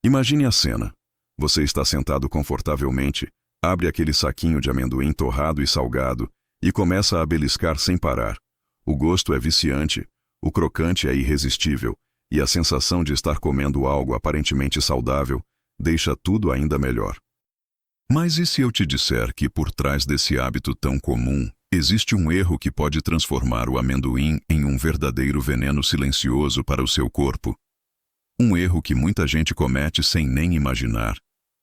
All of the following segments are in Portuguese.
Imagine a cena. Você está sentado confortavelmente, abre aquele saquinho de amendoim torrado e salgado e começa a beliscar sem parar. O gosto é viciante, o crocante é irresistível e a sensação de estar comendo algo aparentemente saudável deixa tudo ainda melhor. Mas e se eu te disser que por trás desse hábito tão comum existe um erro que pode transformar o amendoim em um verdadeiro veneno silencioso para o seu corpo? Um erro que muita gente comete sem nem imaginar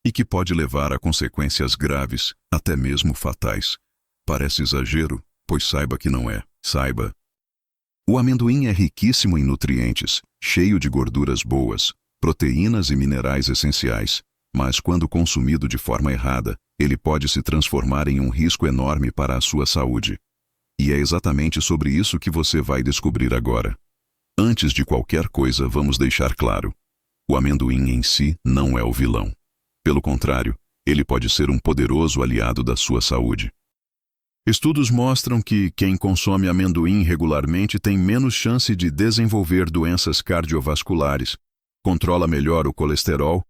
e que pode levar a consequências graves, até mesmo fatais. Parece exagero, pois saiba que não é. Saiba. O amendoim é riquíssimo em nutrientes, cheio de gorduras boas, proteínas e minerais essenciais, mas quando consumido de forma errada, ele pode se transformar em um risco enorme para a sua saúde. E é exatamente sobre isso que você vai descobrir agora. Antes de qualquer coisa, vamos deixar claro: o amendoim em si não é o vilão. Pelo contrário, ele pode ser um poderoso aliado da sua saúde. Estudos mostram que quem consome amendoim regularmente tem menos chance de desenvolver doenças cardiovasculares, controla melhor o colesterol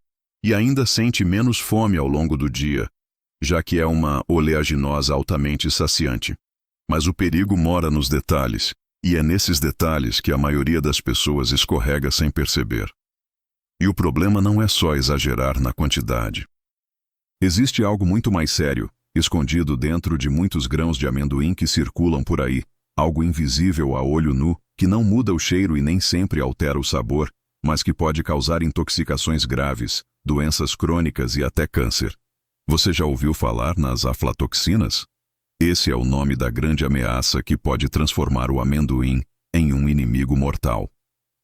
e ainda sente menos fome ao longo do dia, já que é uma oleaginosa altamente saciante. Mas o perigo mora nos detalhes, e é nesses detalhes que a maioria das pessoas escorrega sem perceber. E o problema não é só exagerar na quantidade. Existe algo muito mais sério, escondido dentro de muitos grãos de amendoim que circulam por aí, algo invisível a olho nu, que não muda o cheiro e nem sempre altera o sabor, mas que pode causar intoxicações graves, doenças crônicas e até câncer. Você já ouviu falar nas aflatoxinas? Esse é o nome da grande ameaça que pode transformar o amendoim em um inimigo mortal.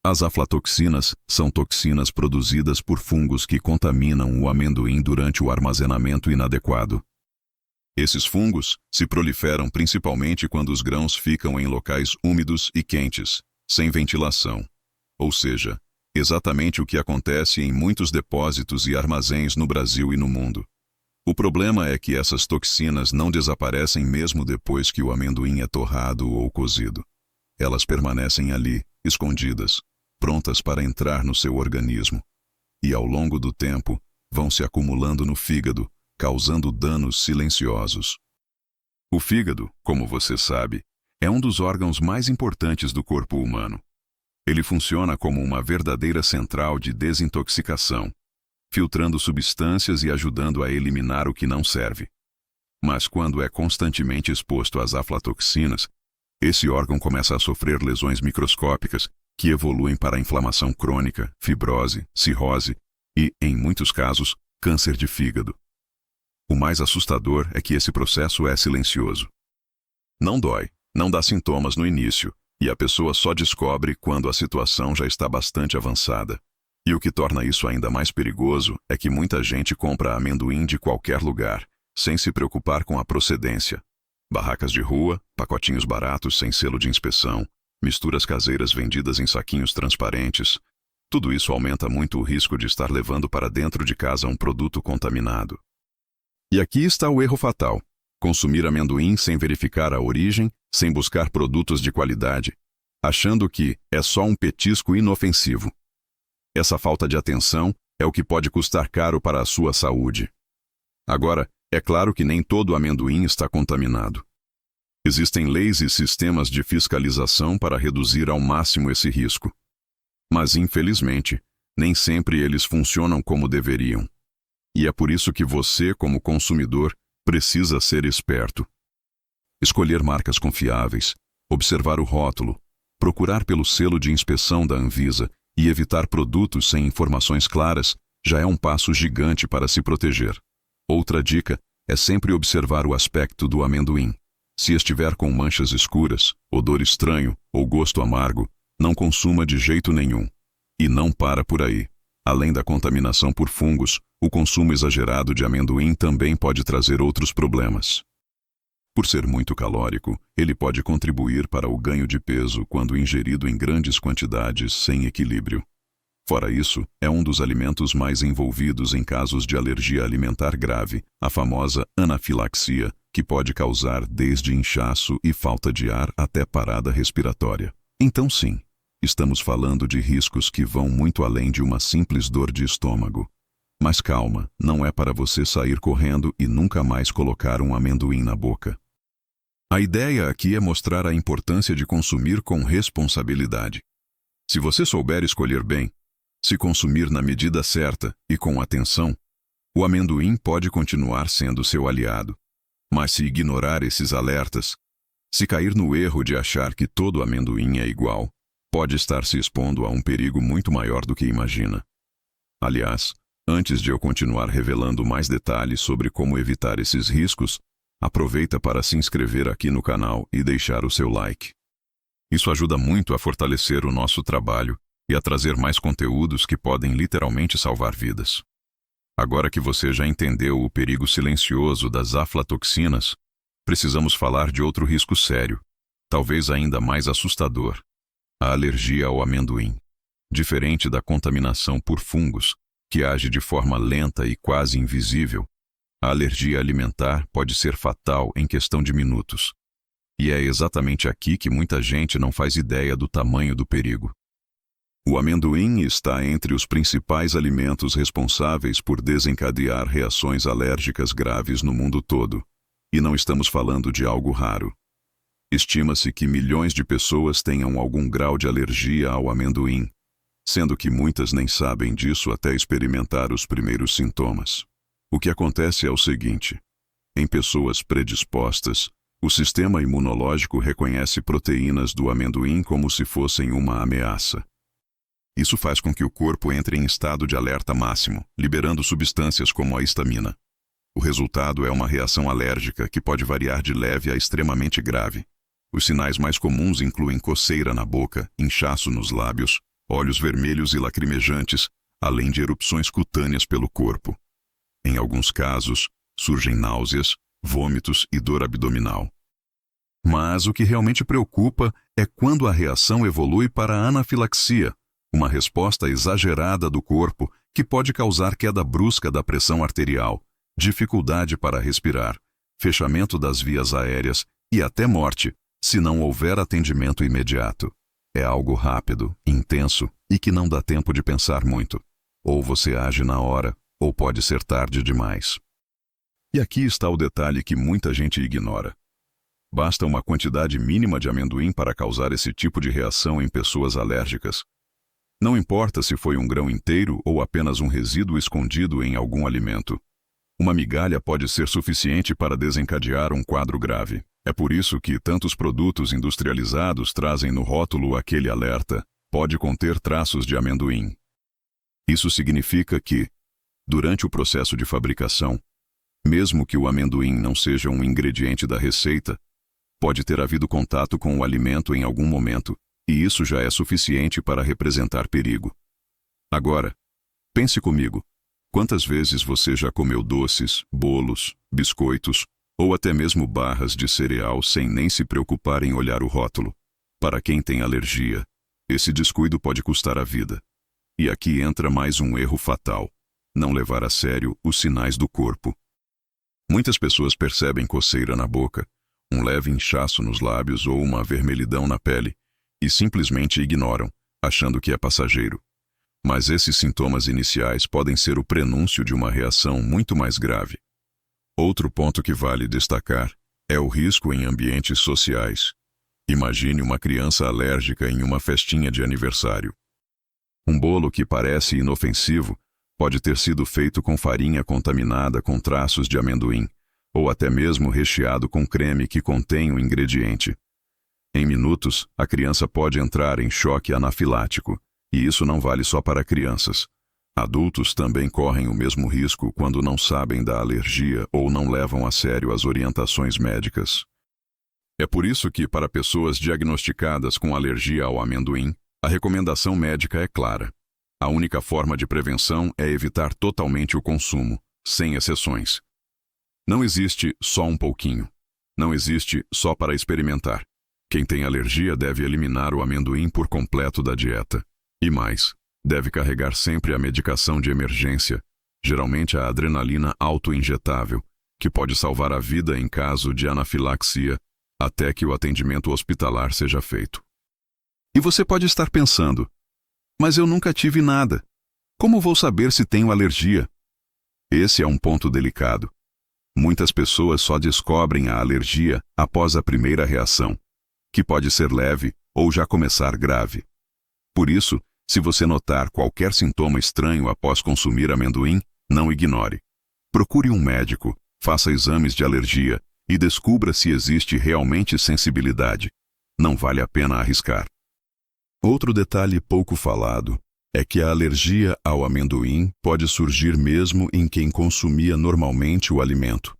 As aflatoxinas são toxinas produzidas por fungos que contaminam o amendoim durante o armazenamento inadequado. Esses fungos se proliferam principalmente quando os grãos ficam em locais úmidos e quentes, sem ventilação. Ou seja, exatamente o que acontece em muitos depósitos e armazéns no Brasil e no mundo. O problema é que essas toxinas não desaparecem mesmo depois que o amendoim é torrado ou cozido. Elas permanecem ali, escondidas, prontas para entrar no seu organismo. E ao longo do tempo, vão se acumulando no fígado, causando danos silenciosos. O fígado, como você sabe, é um dos órgãos mais importantes do corpo humano. Ele funciona como uma verdadeira central de desintoxicação, filtrando substâncias e ajudando a eliminar o que não serve. Mas quando é constantemente exposto às aflatoxinas, esse órgão começa a sofrer lesões microscópicas que evoluem para inflamação crônica, fibrose, cirrose e, em muitos casos, câncer de fígado. O mais assustador é que esse processo é silencioso. Não dói, não dá sintomas no início, e a pessoa só descobre quando a situação já está bastante avançada. E o que torna isso ainda mais perigoso é que muita gente compra amendoim de qualquer lugar, sem se preocupar com a procedência. Barracas de rua, pacotinhos baratos sem selo de inspeção, misturas caseiras vendidas em saquinhos transparentes. Tudo isso aumenta muito o risco de estar levando para dentro de casa um produto contaminado. E aqui está o erro fatal: consumir amendoim sem verificar a origem, sem buscar produtos de qualidade, achando que é só um petisco inofensivo. Essa falta de atenção é o que pode custar caro para a sua saúde. Agora, é claro que nem todo amendoim está contaminado. Existem leis e sistemas de fiscalização para reduzir ao máximo esse risco. Mas, infelizmente, nem sempre eles funcionam como deveriam. E é por isso que você, como consumidor, precisa ser esperto. Escolher marcas confiáveis, observar o rótulo, procurar pelo selo de inspeção da Anvisa e evitar produtos sem informações claras já é um passo gigante para se proteger. Outra dica é sempre observar o aspecto do amendoim. Se estiver com manchas escuras, odor estranho ou gosto amargo, não consuma de jeito nenhum. E não para por aí. Além da contaminação por fungos, o consumo exagerado de amendoim também pode trazer outros problemas. Por ser muito calórico, ele pode contribuir para o ganho de peso quando ingerido em grandes quantidades sem equilíbrio. Fora isso, é um dos alimentos mais envolvidos em casos de alergia alimentar grave, a famosa anafilaxia, que pode causar desde inchaço e falta de ar até parada respiratória. Então sim, estamos falando de riscos que vão muito além de uma simples dor de estômago. Mas calma, não é para você sair correndo e nunca mais colocar um amendoim na boca. A ideia aqui é mostrar a importância de consumir com responsabilidade. Se você souber escolher bem, se consumir na medida certa e com atenção, o amendoim pode continuar sendo seu aliado. Mas se ignorar esses alertas, se cair no erro de achar que todo amendoim é igual, pode estar se expondo a um perigo muito maior do que imagina. Aliás, antes de eu continuar revelando mais detalhes sobre como evitar esses riscos, aproveita para se inscrever aqui no canal e deixar o seu like. Isso ajuda muito a fortalecer o nosso trabalho e a trazer mais conteúdos que podem literalmente salvar vidas. Agora que você já entendeu o perigo silencioso das aflatoxinas, precisamos falar de outro risco sério, talvez ainda mais assustador: a alergia ao amendoim. Diferente da contaminação por fungos, que age de forma lenta e quase invisível, a alergia alimentar pode ser fatal em questão de minutos. E é exatamente aqui que muita gente não faz ideia do tamanho do perigo. O amendoim está entre os principais alimentos responsáveis por desencadear reações alérgicas graves no mundo todo. E não estamos falando de algo raro. Estima-se que milhões de pessoas tenham algum grau de alergia ao amendoim, sendo que muitas nem sabem disso até experimentar os primeiros sintomas. O que acontece é o seguinte: em pessoas predispostas, o sistema imunológico reconhece proteínas do amendoim como se fossem uma ameaça. Isso faz com que o corpo entre em estado de alerta máximo, liberando substâncias como a histamina. O resultado é uma reação alérgica que pode variar de leve a extremamente grave. Os sinais mais comuns incluem coceira na boca, inchaço nos lábios, olhos vermelhos e lacrimejantes, além de erupções cutâneas pelo corpo. Em alguns casos, surgem náuseas, vômitos e dor abdominal. Mas o que realmente preocupa é quando a reação evolui para a anafilaxia, uma resposta exagerada do corpo que pode causar queda brusca da pressão arterial, dificuldade para respirar, fechamento das vias aéreas e até morte, se não houver atendimento imediato. É algo rápido, intenso e que não dá tempo de pensar muito. Ou você age na hora, ou pode ser tarde demais. E aqui está o detalhe que muita gente ignora. Basta uma quantidade mínima de amendoim para causar esse tipo de reação em pessoas alérgicas. Não importa se foi um grão inteiro ou apenas um resíduo escondido em algum alimento. Uma migalha pode ser suficiente para desencadear um quadro grave. É por isso que tantos produtos industrializados trazem no rótulo aquele alerta: pode conter traços de amendoim. Isso significa que, durante o processo de fabricação, mesmo que o amendoim não seja um ingrediente da receita, pode ter havido contato com o alimento em algum momento, e isso já é suficiente para representar perigo. Agora, pense comigo: quantas vezes você já comeu doces, bolos, biscoitos ou até mesmo barras de cereal sem nem se preocupar em olhar o rótulo? Para quem tem alergia, esse descuido pode custar a vida. E aqui entra mais um erro fatal: não levar a sério os sinais do corpo. Muitas pessoas percebem coceira na boca, um leve inchaço nos lábios ou uma vermelhidão na pele, e simplesmente ignoram, achando que é passageiro. Mas esses sintomas iniciais podem ser o prenúncio de uma reação muito mais grave. Outro ponto que vale destacar é o risco em ambientes sociais. Imagine uma criança alérgica em uma festinha de aniversário. Um bolo que parece inofensivo pode ter sido feito com farinha contaminada com traços de amendoim, ou até mesmo recheado com creme que contém o ingrediente. Em minutos, a criança pode entrar em choque anafilático, e isso não vale só para crianças. Adultos também correm o mesmo risco quando não sabem da alergia ou não levam a sério as orientações médicas. É por isso que, para pessoas diagnosticadas com alergia ao amendoim, a recomendação médica é clara. A única forma de prevenção é evitar totalmente o consumo, sem exceções. Não existe só um pouquinho. Não existe só para experimentar. Quem tem alergia deve eliminar o amendoim por completo da dieta. E mais, deve carregar sempre a medicação de emergência, geralmente a adrenalina autoinjetável, que pode salvar a vida em caso de anafilaxia, até que o atendimento hospitalar seja feito. E você pode estar pensando: mas eu nunca tive nada. Como vou saber se tenho alergia? Esse é um ponto delicado. Muitas pessoas só descobrem a alergia após a primeira reação, que pode ser leve ou já começar grave. Por isso, se você notar qualquer sintoma estranho após consumir amendoim, não ignore. Procure um médico, faça exames de alergia e descubra se existe realmente sensibilidade. Não vale a pena arriscar. Outro detalhe pouco falado é que a alergia ao amendoim pode surgir mesmo em quem consumia normalmente o alimento.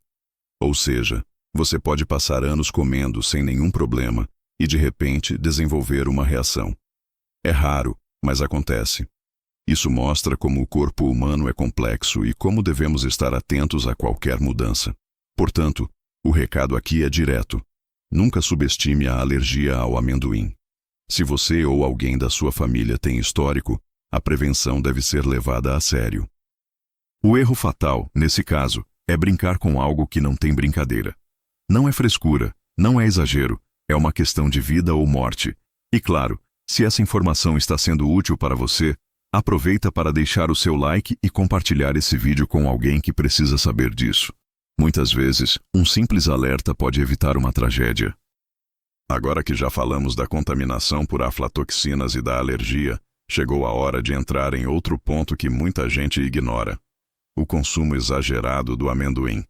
Ou seja, você pode passar anos comendo sem nenhum problema e de repente desenvolver uma reação. É raro, mas acontece. Isso mostra como o corpo humano é complexo e como devemos estar atentos a qualquer mudança. Portanto, o recado aqui é direto. Nunca subestime a alergia ao amendoim. Se você ou alguém da sua família tem histórico, a prevenção deve ser levada a sério. O erro fatal, nesse caso, é brincar com algo que não tem brincadeira. Não é frescura, não é exagero, é uma questão de vida ou morte. E claro, se essa informação está sendo útil para você, aproveita para deixar o seu like e compartilhar esse vídeo com alguém que precisa saber disso. Muitas vezes, um simples alerta pode evitar uma tragédia. Agora que já falamos da contaminação por aflatoxinas e da alergia, chegou a hora de entrar em outro ponto que muita gente ignora: o consumo exagerado do amendoim.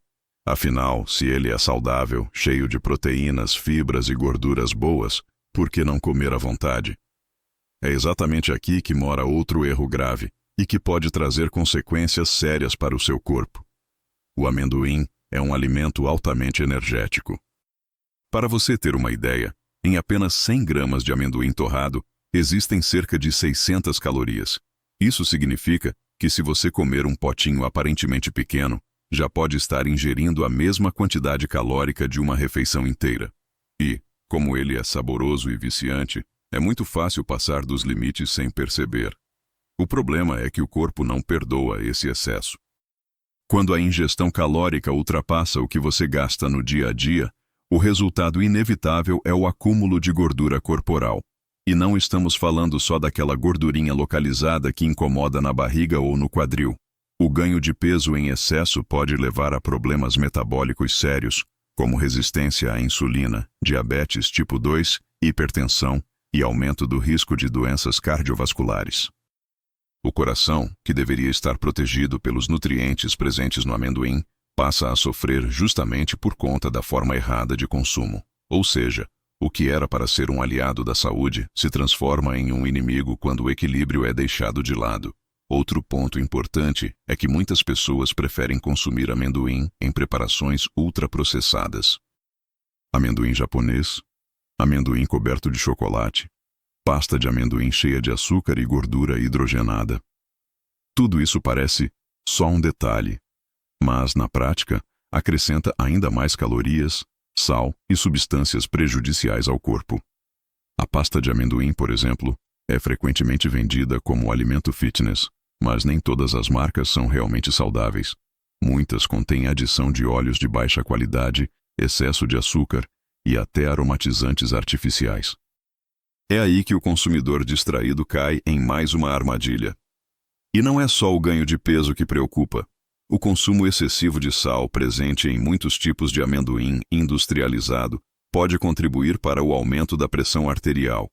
Afinal, se ele é saudável, cheio de proteínas, fibras e gorduras boas, por que não comer à vontade? É exatamente aqui que mora outro erro grave e que pode trazer consequências sérias para o seu corpo. O amendoim é um alimento altamente energético. Para você ter uma ideia, em apenas 100 gramas de amendoim torrado, existem cerca de 600 calorias. Isso significa que se você comer um potinho aparentemente pequeno, já pode estar ingerindo a mesma quantidade calórica de uma refeição inteira. E, como ele é saboroso e viciante, é muito fácil passar dos limites sem perceber. O problema é que o corpo não perdoa esse excesso. Quando a ingestão calórica ultrapassa o que você gasta no dia a dia, o resultado inevitável é o acúmulo de gordura corporal. E não estamos falando só daquela gordurinha localizada que incomoda na barriga ou no quadril. O ganho de peso em excesso pode levar a problemas metabólicos sérios, como resistência à insulina, diabetes tipo 2, hipertensão e aumento do risco de doenças cardiovasculares. O coração, que deveria estar protegido pelos nutrientes presentes no amendoim, passa a sofrer justamente por conta da forma errada de consumo. Ou seja, o que era para ser um aliado da saúde se transforma em um inimigo quando o equilíbrio é deixado de lado. Outro ponto importante é que muitas pessoas preferem consumir amendoim em preparações ultraprocessadas. Amendoim japonês, amendoim coberto de chocolate, pasta de amendoim cheia de açúcar e gordura hidrogenada. Tudo isso parece só um detalhe, mas, na prática, acrescenta ainda mais calorias, sal e substâncias prejudiciais ao corpo. A pasta de amendoim, por exemplo, é frequentemente vendida como alimento fitness, mas nem todas as marcas são realmente saudáveis. Muitas contêm adição de óleos de baixa qualidade, excesso de açúcar e até aromatizantes artificiais. É aí que o consumidor distraído cai em mais uma armadilha. E não é só o ganho de peso que preocupa. O consumo excessivo de sal presente em muitos tipos de amendoim industrializado pode contribuir para o aumento da pressão arterial.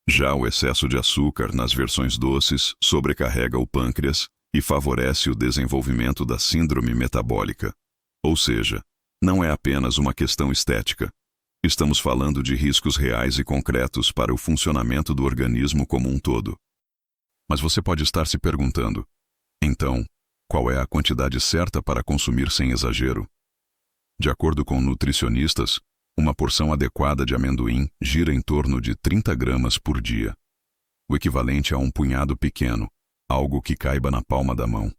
Já o excesso de açúcar nas versões doces sobrecarrega o pâncreas e favorece o desenvolvimento da síndrome metabólica. Ou seja, não é apenas uma questão estética. Estamos falando de riscos reais e concretos para o funcionamento do organismo como um todo. Mas você pode estar se perguntando: então, qual é a quantidade certa para consumir sem exagero? De acordo com nutricionistas, uma porção adequada de amendoim gira em torno de 30 gramas por dia. O equivalente a um punhado pequeno, algo que caiba na palma da mão.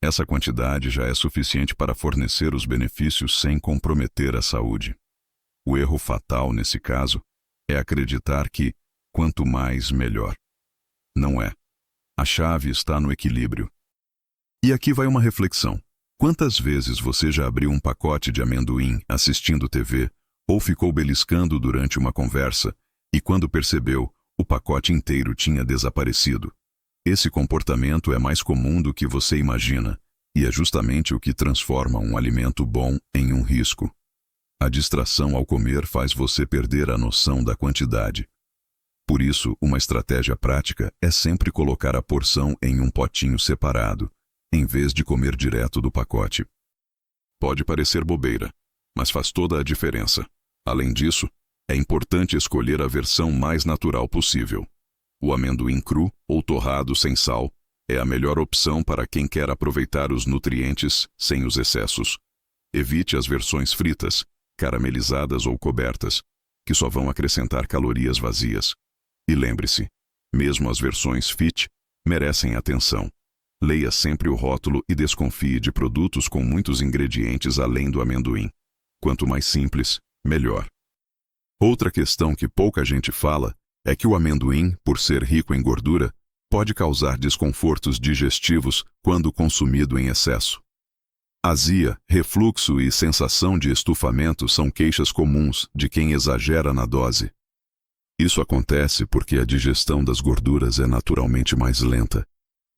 Essa quantidade já é suficiente para fornecer os benefícios sem comprometer a saúde. O erro fatal, nesse caso, é acreditar que quanto mais, melhor. Não é. A chave está no equilíbrio. E aqui vai uma reflexão. Quantas vezes você já abriu um pacote de amendoim assistindo TV ou ficou beliscando durante uma conversa e, quando percebeu, o pacote inteiro tinha desaparecido? Esse comportamento é mais comum do que você imagina E é justamente o que transforma um alimento bom em um risco. A distração ao comer faz você perder a noção da quantidade. Por isso, uma estratégia prática é sempre colocar a porção em um potinho separado, em vez de comer direto do pacote. Pode parecer bobeira, mas faz toda a diferença. Além disso, é importante escolher a versão mais natural possível. O amendoim cru ou torrado sem sal é a melhor opção para quem quer aproveitar os nutrientes sem os excessos. Evite as versões fritas, caramelizadas ou cobertas, que só vão acrescentar calorias vazias. E lembre-se, mesmo as versões fit merecem atenção. Leia sempre o rótulo e desconfie de produtos com muitos ingredientes além do amendoim. Quanto mais simples, melhor. Outra questão que pouca gente fala é que o amendoim, por ser rico em gordura, pode causar desconfortos digestivos quando consumido em excesso. Azia, refluxo e sensação de estufamento são queixas comuns de quem exagera na dose. Isso acontece porque a digestão das gorduras é naturalmente mais lenta,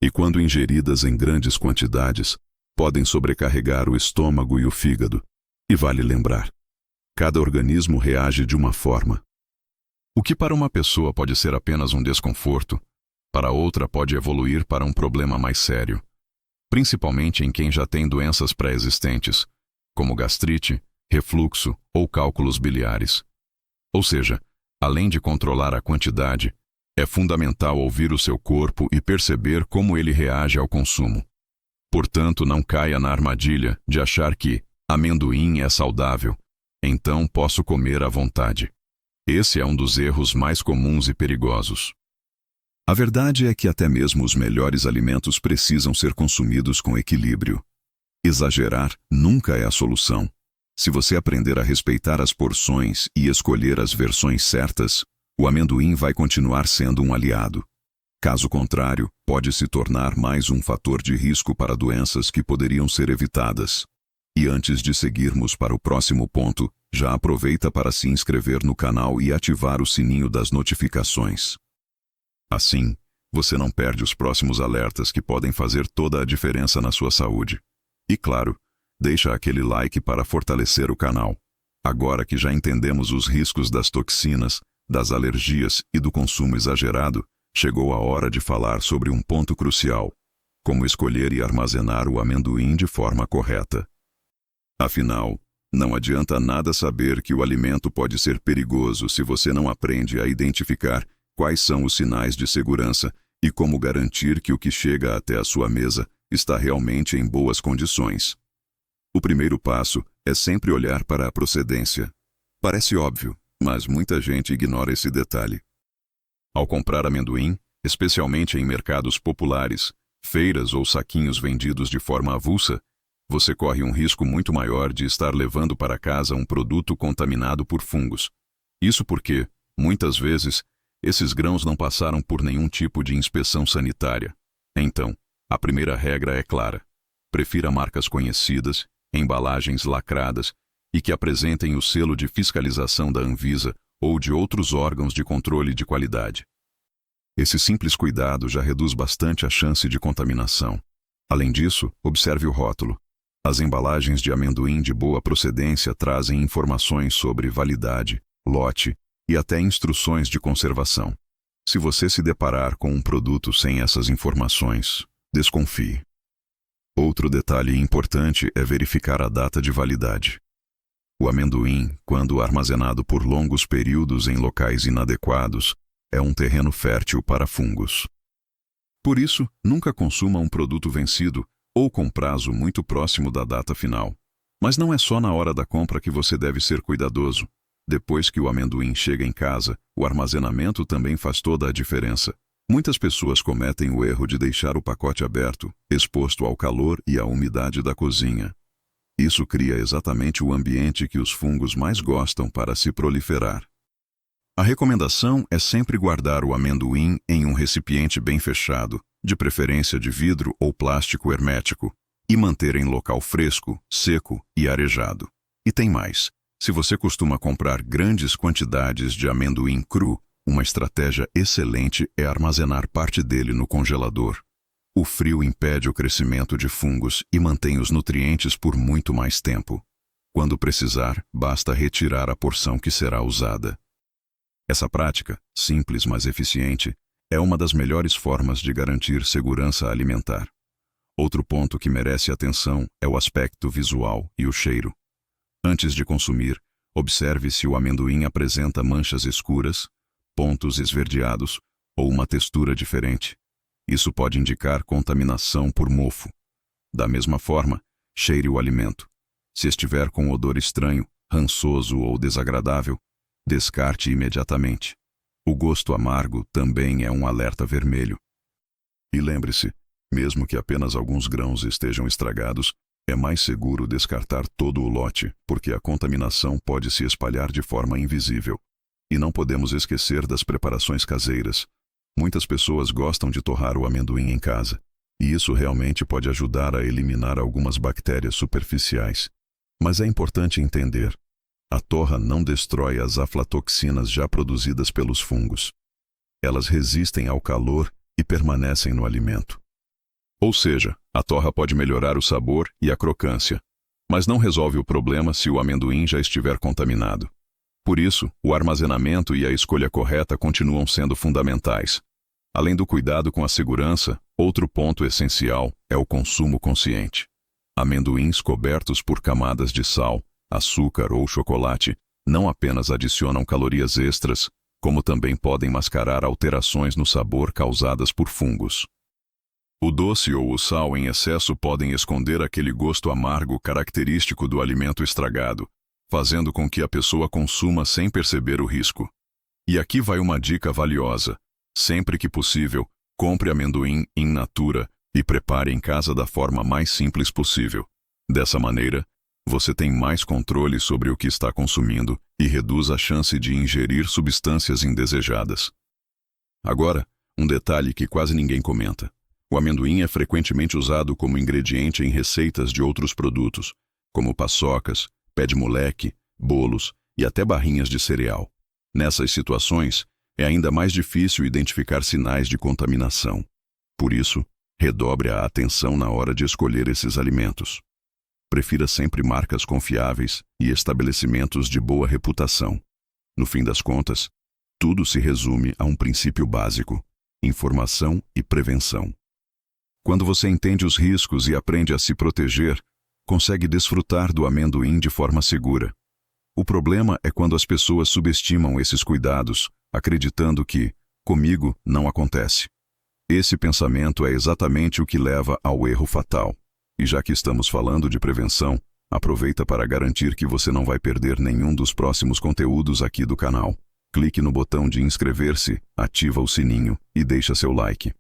e quando ingeridas em grandes quantidades, podem sobrecarregar o estômago e o fígado. E vale lembrar, cada organismo reage de uma forma. O que para uma pessoa pode ser apenas um desconforto, para outra pode evoluir para um problema mais sério, principalmente em quem já tem doenças pré-existentes, como gastrite, refluxo ou cálculos biliares. Ou seja, além de controlar a quantidade, é fundamental ouvir o seu corpo e perceber como ele reage ao consumo. Portanto, não caia na armadilha de achar que amendoim é saudável, então posso comer à vontade. Esse é um dos erros mais comuns e perigosos. A verdade é que até mesmo os melhores alimentos precisam ser consumidos com equilíbrio. Exagerar nunca é a solução. Se você aprender a respeitar as porções e escolher as versões certas, o amendoim vai continuar sendo um aliado. Caso contrário, pode se tornar mais um fator de risco para doenças que poderiam ser evitadas. E antes de seguirmos para o próximo ponto, já aproveita para se inscrever no canal e ativar o sininho das notificações. Assim, você não perde os próximos alertas que podem fazer toda a diferença na sua saúde. E claro, deixa aquele like para fortalecer o canal. Agora que já entendemos os riscos das toxinas, das alergias e do consumo exagerado, chegou a hora de falar sobre um ponto crucial: como escolher e armazenar o amendoim de forma correta. Afinal, não adianta nada saber que o alimento pode ser perigoso se você não aprende a identificar quais são os sinais de segurança e como garantir que o que chega até a sua mesa está realmente em boas condições. O primeiro passo é sempre olhar para a procedência. Parece óbvio, mas muita gente ignora esse detalhe. Ao comprar amendoim, especialmente em mercados populares, feiras ou saquinhos vendidos de forma avulsa, você corre um risco muito maior de estar levando para casa um produto contaminado por fungos. Isso porque, muitas vezes, esses grãos não passaram por nenhum tipo de inspeção sanitária. Então, a primeira regra é clara: prefira marcas conhecidas, embalagens lacradas e que apresentem o selo de fiscalização da Anvisa ou de outros órgãos de controle de qualidade. Esse simples cuidado já reduz bastante a chance de contaminação. Além disso, observe o rótulo. As embalagens de amendoim de boa procedência trazem informações sobre validade, lote e até instruções de conservação. Se você se deparar com um produto sem essas informações, desconfie. Outro detalhe importante é verificar a data de validade. O amendoim, quando armazenado por longos períodos em locais inadequados, é um terreno fértil para fungos. Por isso, nunca consuma um produto vencido ou com prazo muito próximo da data final. Mas não é só na hora da compra que você deve ser cuidadoso. Depois que o amendoim chega em casa, o armazenamento também faz toda a diferença. Muitas pessoas cometem o erro de deixar o pacote aberto, exposto ao calor e à umidade da cozinha. Isso cria exatamente o ambiente que os fungos mais gostam para se proliferar. A recomendação é sempre guardar o amendoim em um recipiente bem fechado, de preferência de vidro ou plástico hermético, e manter em local fresco, seco e arejado. E tem mais: se você costuma comprar grandes quantidades de amendoim cru, uma estratégia excelente é armazenar parte dele no congelador. O frio impede o crescimento de fungos e mantém os nutrientes por muito mais tempo. Quando precisar, basta retirar a porção que será usada. Essa prática, simples mas eficiente, é uma das melhores formas de garantir segurança alimentar. Outro ponto que merece atenção é o aspecto visual e o cheiro. Antes de consumir, observe se o amendoim apresenta manchas escuras, pontos esverdeados ou uma textura diferente. Isso pode indicar contaminação por mofo. Da mesma forma, cheire o alimento. Se estiver com odor estranho, rançoso ou desagradável, descarte imediatamente. O gosto amargo também é um alerta vermelho. E lembre-se, mesmo que apenas alguns grãos estejam estragados, é mais seguro descartar todo o lote, porque a contaminação pode se espalhar de forma invisível. E não podemos esquecer das preparações caseiras. Muitas pessoas gostam de torrar o amendoim em casa, e isso realmente pode ajudar a eliminar algumas bactérias superficiais. Mas é importante entender: a torra não destrói as aflatoxinas já produzidas pelos fungos. Elas resistem ao calor e permanecem no alimento. Ou seja, a torra pode melhorar o sabor e a crocância, mas não resolve o problema se o amendoim já estiver contaminado. Por isso, o armazenamento e a escolha correta continuam sendo fundamentais. Além do cuidado com a segurança, outro ponto essencial é o consumo consciente. Amendoins cobertos por camadas de sal, açúcar ou chocolate não apenas adicionam calorias extras, como também podem mascarar alterações no sabor causadas por fungos. O doce ou o sal em excesso podem esconder aquele gosto amargo característico do alimento estragado, fazendo com que a pessoa consuma sem perceber o risco. E aqui vai uma dica valiosa: sempre que possível, compre amendoim in natura e prepare em casa da forma mais simples possível. Dessa maneira, você tem mais controle sobre o que está consumindo e reduz a chance de ingerir substâncias indesejadas. Agora, um detalhe que quase ninguém comenta: o amendoim é frequentemente usado como ingrediente em receitas de outros produtos, como paçocas, pé de moleque, bolos e até barrinhas de cereal. Nessas situações, é ainda mais difícil identificar sinais de contaminação. Por isso, redobre a atenção na hora de escolher esses alimentos. Prefira sempre marcas confiáveis e estabelecimentos de boa reputação. No fim das contas, tudo se resume a um princípio básico: informação e prevenção. Quando você entende os riscos e aprende a se proteger, consegue desfrutar do amendoim de forma segura. O problema é quando as pessoas subestimam esses cuidados, acreditando que, comigo, não acontece. Esse pensamento é exatamente o que leva ao erro fatal. E já que estamos falando de prevenção, aproveita para garantir que você não vai perder nenhum dos próximos conteúdos aqui do canal. Clique no botão de inscrever-se, ativa o sininho e deixa seu like.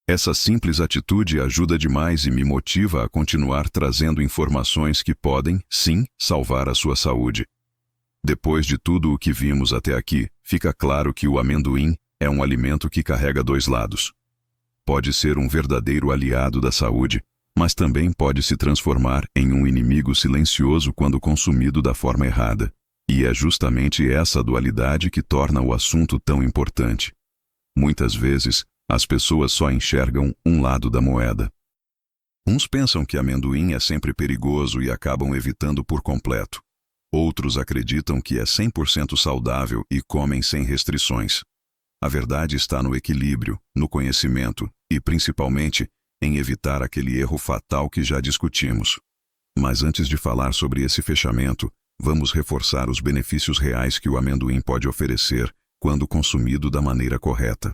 Essa simples atitude ajuda demais e me motiva a continuar trazendo informações que podem, sim, salvar a sua saúde. Depois de tudo o que vimos até aqui, fica claro que o amendoim é um alimento que carrega dois lados. Pode ser um verdadeiro aliado da saúde, mas também pode se transformar em um inimigo silencioso quando consumido da forma errada. E é justamente essa dualidade que torna o assunto tão importante. Muitas vezes, as pessoas só enxergam um lado da moeda. Uns pensam que amendoim é sempre perigoso e acabam evitando por completo. Outros acreditam que é 100% saudável e comem sem restrições. A verdade está no equilíbrio, no conhecimento e, principalmente, em evitar aquele erro fatal que já discutimos. Mas antes de falar sobre esse fechamento, vamos reforçar os benefícios reais que o amendoim pode oferecer quando consumido da maneira correta.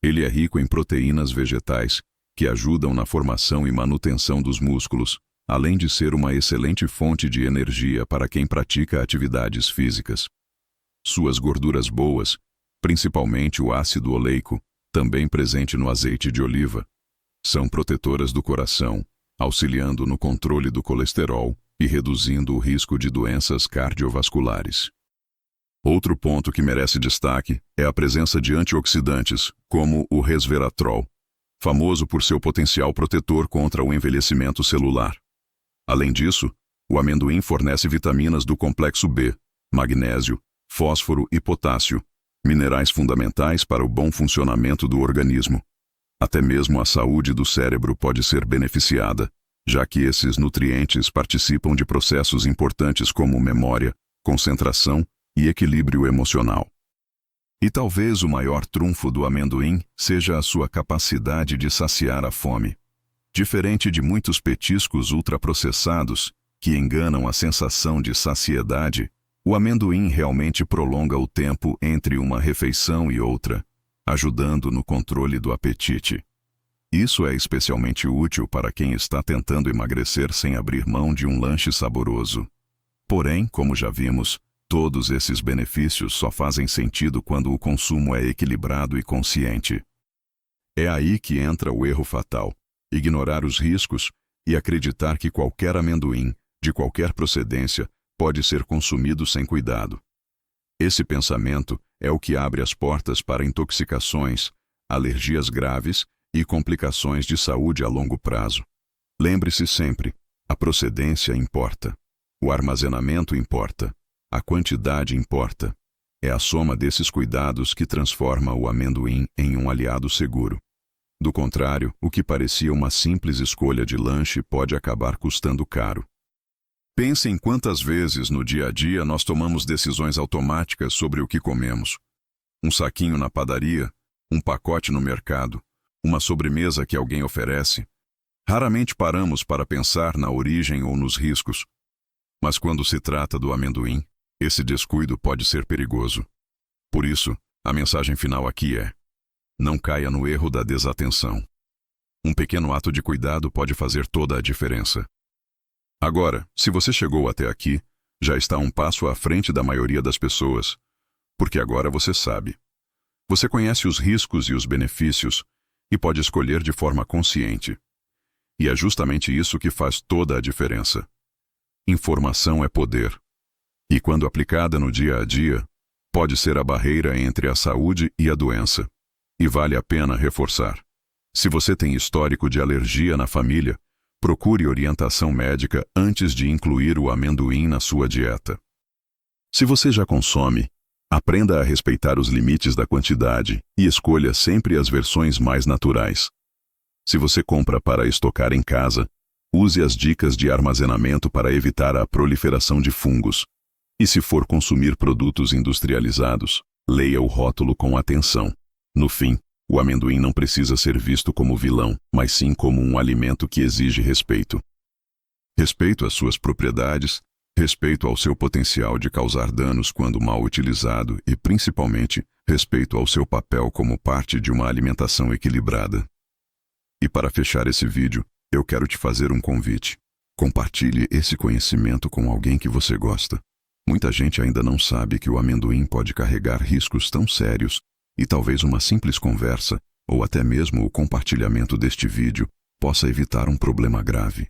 Ele é rico em proteínas vegetais, que ajudam na formação e manutenção dos músculos, além de ser uma excelente fonte de energia para quem pratica atividades físicas. Suas gorduras boas, principalmente o ácido oleico, também presente no azeite de oliva, são protetoras do coração, auxiliando no controle do colesterol e reduzindo o risco de doenças cardiovasculares. Outro ponto que merece destaque é a presença de antioxidantes, como o resveratrol, famoso por seu potencial protetor contra o envelhecimento celular. Além disso, o amendoim fornece vitaminas do complexo B, magnésio, fósforo e potássio, minerais fundamentais para o bom funcionamento do organismo. Até mesmo a saúde do cérebro pode ser beneficiada, já que esses nutrientes participam de processos importantes como memória, concentração e equilíbrio emocional. E talvez o maior trunfo do amendoim seja a sua capacidade de saciar a fome. Diferente de muitos petiscos ultraprocessados, que enganam a sensação de saciedade, o amendoim realmente prolonga o tempo entre uma refeição e outra, ajudando no controle do apetite. Isso é especialmente útil para quem está tentando emagrecer sem abrir mão de um lanche saboroso. Porém, como já vimos, todos esses benefícios só fazem sentido quando o consumo é equilibrado e consciente. É aí que entra o erro fatal: ignorar os riscos e acreditar que qualquer amendoim, de qualquer procedência, pode ser consumido sem cuidado. Esse pensamento é o que abre as portas para intoxicações, alergias graves e complicações de saúde a longo prazo. Lembre-se sempre: a procedência importa, o armazenamento importa, a quantidade importa. É a soma desses cuidados que transforma o amendoim em um aliado seguro. Do contrário, o que parecia uma simples escolha de lanche pode acabar custando caro. Pense em quantas vezes no dia a dia nós tomamos decisões automáticas sobre o que comemos. Um saquinho na padaria, um pacote no mercado, uma sobremesa que alguém oferece. Raramente paramos para pensar na origem ou nos riscos. Mas quando se trata do amendoim, esse descuido pode ser perigoso. Por isso, a mensagem final aqui é: não caia no erro da desatenção. Um pequeno ato de cuidado pode fazer toda a diferença. Agora, se você chegou até aqui, já está um passo à frente da maioria das pessoas, porque agora você sabe. Você conhece os riscos e os benefícios e pode escolher de forma consciente. E é justamente isso que faz toda a diferença. Informação é poder. E quando aplicada no dia a dia, pode ser a barreira entre a saúde e a doença. E vale a pena reforçar: se você tem histórico de alergia na família, procure orientação médica antes de incluir o amendoim na sua dieta. Se você já consome, aprenda a respeitar os limites da quantidade e escolha sempre as versões mais naturais. Se você compra para estocar em casa, use as dicas de armazenamento para evitar a proliferação de fungos. E se for consumir produtos industrializados, leia o rótulo com atenção. No fim, o amendoim não precisa ser visto como vilão, mas sim como um alimento que exige respeito. Respeito às suas propriedades, respeito ao seu potencial de causar danos quando mal utilizado e, principalmente, respeito ao seu papel como parte de uma alimentação equilibrada. E para fechar esse vídeo, eu quero te fazer um convite. Compartilhe esse conhecimento com alguém que você gosta. Muita gente ainda não sabe que o amendoim pode carregar riscos tão sérios, e talvez uma simples conversa, ou até mesmo o compartilhamento deste vídeo, possa evitar um problema grave.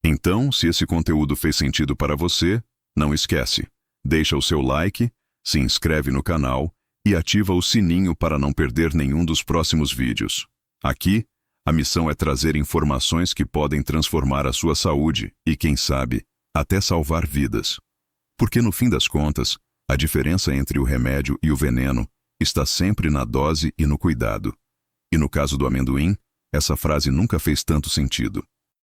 Então, se esse conteúdo fez sentido para você, não esquece, deixa o seu like, se inscreve no canal e ativa o sininho para não perder nenhum dos próximos vídeos. Aqui, a missão é trazer informações que podem transformar a sua saúde e, quem sabe, até salvar vidas. Porque no fim das contas, a diferença entre o remédio e o veneno está sempre na dose e no cuidado. E no caso do amendoim, essa frase nunca fez tanto sentido.